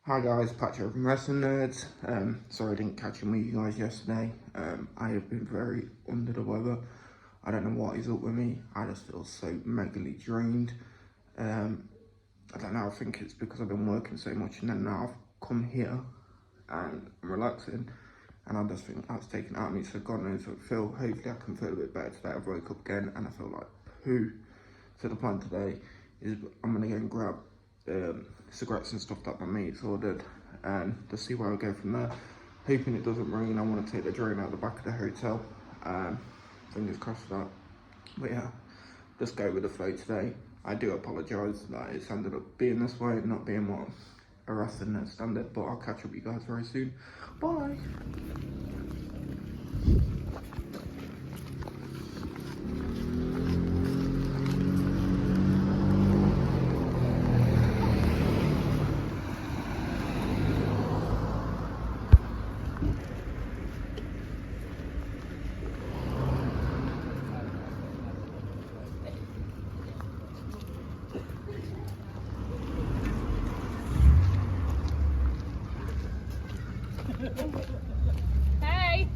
Hi guys, Patrick from Wrestlingnerds. Sorry I didn't catch in with you guys yesterday. I have been very under the weather. I don't know what is up with me. I just feel so megally drained. I don't know, I think it's because I've been working so much and then now I've come here and I'm relaxing and I just think that's taken out of me, so God knows what I feel. Hopefully I can feel a bit better today. I've woke up again and I feel like poo. So the plan today is I'm gonna go and grab cigarettes and stuff that my mate's ordered and just see where I go from there. Hoping it doesn't rain. I want to take the drone out the back of the hotel. Fingers crossed for that. But yeah, just go with the flow today. I do apologise that it's ended up being this way, not being what a wrestling standard, but I'll catch up with you guys very soon. Bye. Hey!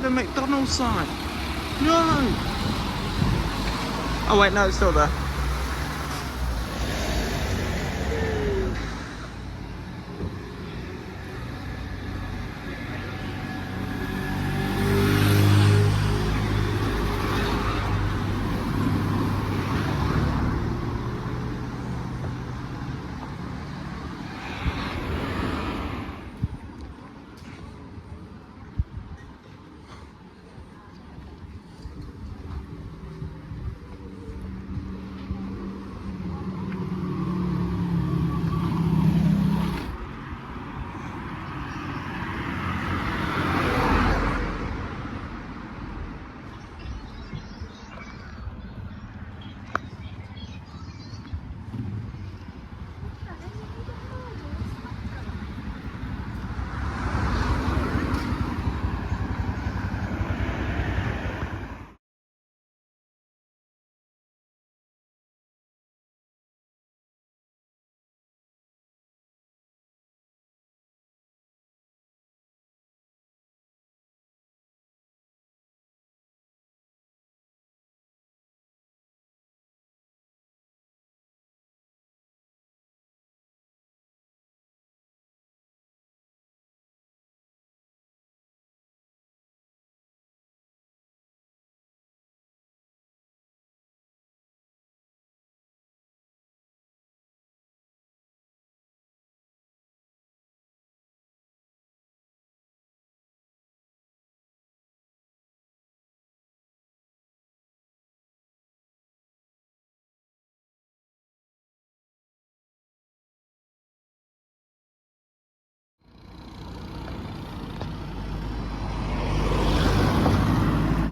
the McDonald's sign. No. Oh wait, no, it's still there.